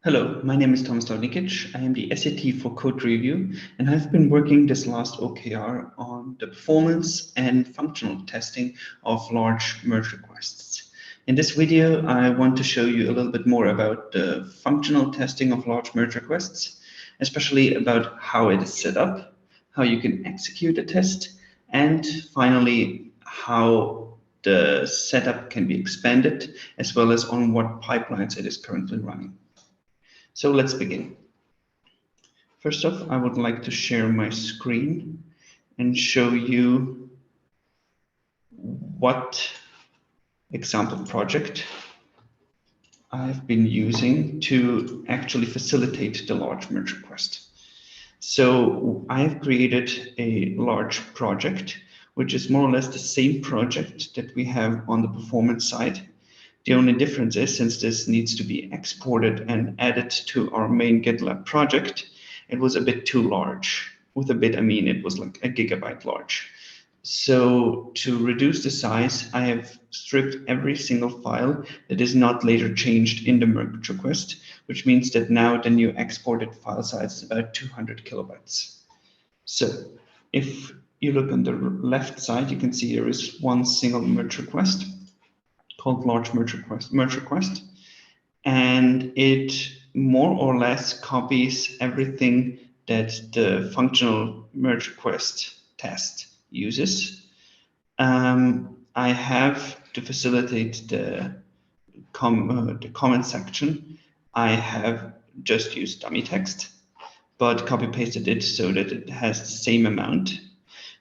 Hello, my name is Thomas Lodnikic. I am the SAT for Code Review, and I've been working this last OKR on the performance and functional testing of large merge requests. In this video, I want to show you a little bit more about the functional testing of large merge requests, especially about how it is set up, how you can execute a test, and finally, how the setup can be expanded, as well as on what pipelines it is currently running. So let's begin. First off, I would like to share my screen and show you what example project I've been using to actually facilitate the large merge request. So I've created a large project, which is more or less the same project that we have on the performance side. The only difference is, since this needs to be exported and added to our main GitLab project, it was a bit too large. With a bit, I mean it was like a gigabyte large. So to reduce the size, I have stripped every single file that is not later changed in the merge request, which means that now the new exported file size is about 200 kilobytes. So if you look on the left side, you can see there is one single merge request called large merge request, and it more or less copies everything that the functional merge request test uses. I have to facilitate the comment section. I have just used dummy text, but copy pasted it so that it has the same amount.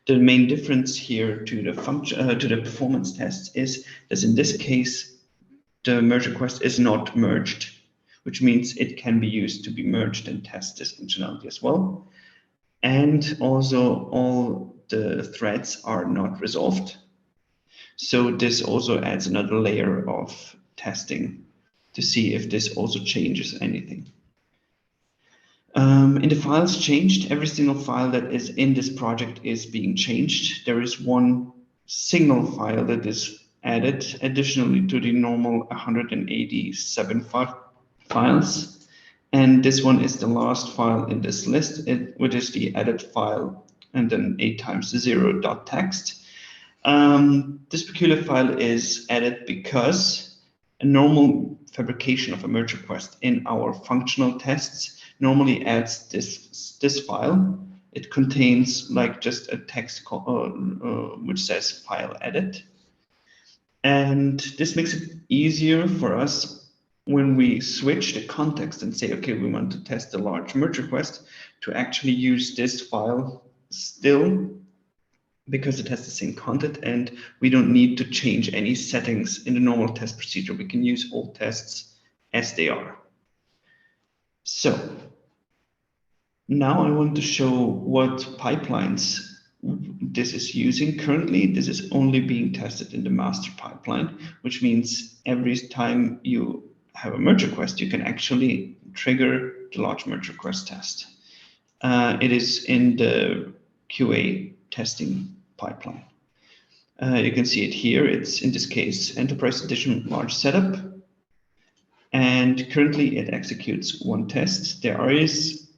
The main difference here to the performance test is that in this case, the merge request is not merged, which means it can be used to be merged and test this functionality as well. And also all the threads are not resolved. So this also adds another layer of testing to see if this also changes anything. In the files changed, every single file that is in this project is being changed. There is one single file that is added additionally to the normal 187 files. And this one is the last file in this list, which is the added file and then 8 times 0 .text. This peculiar file is added because a normal fabrication of a merge request in our functional tests normally adds this file. It contains like just a text which says file edit. And this makes it easier for us when we switch the context and say, okay, we want to test the large merge request, to actually use this file still, because it has the same content and we don't need to change any settings in the normal test procedure. We can use all tests as they are. So now I want to show what pipelines this is using. Currently, this is only being tested in the master pipeline, which means every time you have a merge request, you can actually trigger the large merge request test. It is in the QA testing pipeline. You can see it here. It's, in this case, Enterprise Edition Large Setup. And currently it executes one test. There is,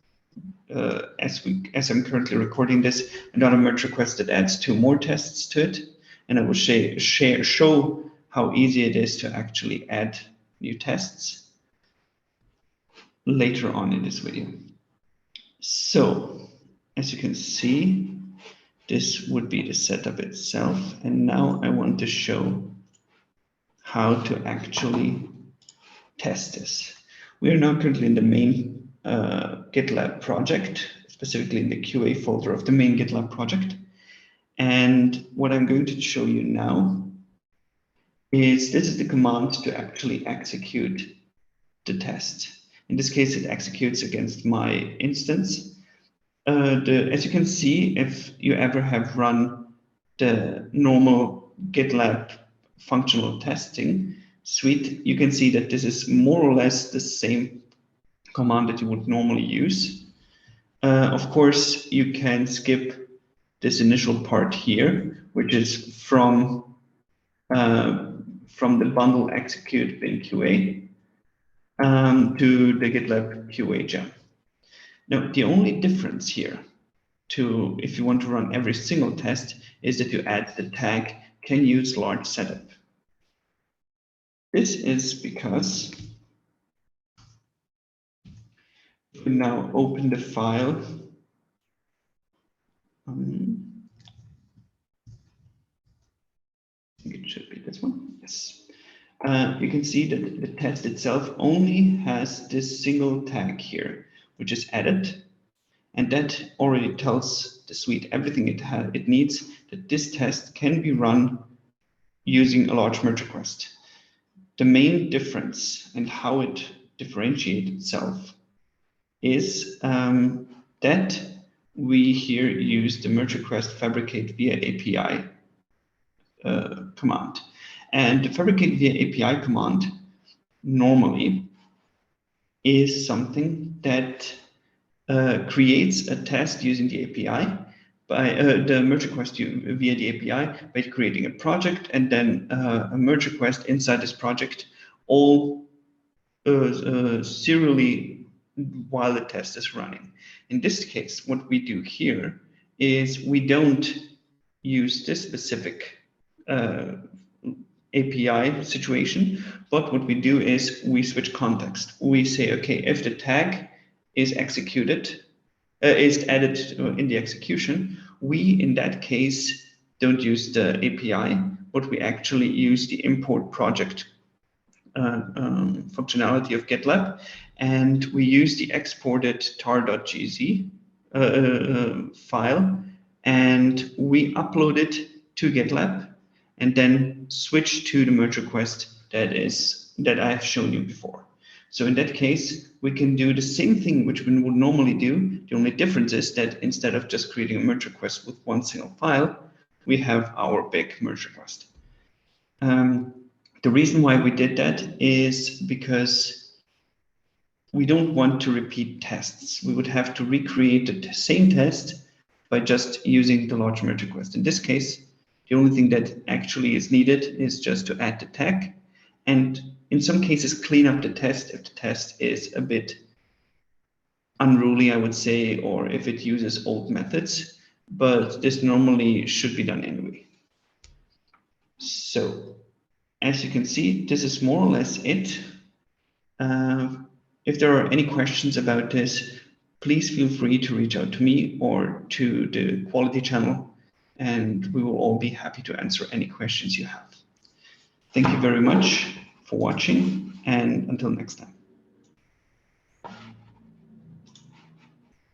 as I'm currently recording this, another merge request that adds 2 more tests to it. And I will show how easy it is to actually add new tests later on in this video. So as you can see, this would be the setup itself. And now I want to show how to actually test this. We are now currently in the main GitLab project, specifically in the QA folder of the main GitLab project. And what I'm going to show you now is this is the command to actually execute the test. In this case, it executes against my instance. As you can see, if you ever have run the normal GitLab functional testing suite, you can see that this is more or less the same command that you would normally use. Of course, you can skip this initial part here, which is from the bundle execute bin QA. To to the GitLab QA gem. Now, the only difference here to if you want to run every single test is that you add the tag can use large setup. This is because if we now open the file, I think it should be this one. Yes. You can see that the test itself only has this single tag here, which is added. And that already tells the suite everything it needs, that this test can be run using a large merge request. The main difference and how it differentiates itself is that we here use the merge request fabricate via API command. And the fabricate via API command normally is something that creates a test using the API by the merge request via the API by creating a project and then a merge request inside this project, all serially while the test is running. In this case, what we do here is we don't use this specific API situation, but what we do is we switch context. We say, okay, if the tag is executed, is added in the execution, we in that case don't use the API, but we actually use the import project functionality of GitLab, and we use the exported tar.gz file, and we upload it to GitLab, and then switch to the merge request that I've shown you before. So in that case, we can do the same thing which we would normally do. The only difference is that instead of just creating a merge request with one single file, we have our big merge request. The reason why we did that is because we don't want to repeat tests. We would have to recreate the same test by just using the large merge request. In this case, the only thing that actually is needed is just to add the tag, and in some cases clean up the test if the test is a bit unruly, I would say, or if it uses old methods, but this normally should be done anyway. So as you can see, this is more or less it. If there are any questions about this, please feel free to reach out to me or to the quality channel, and we will all be happy to answer any questions you have. Thank you very much for watching, and until next time.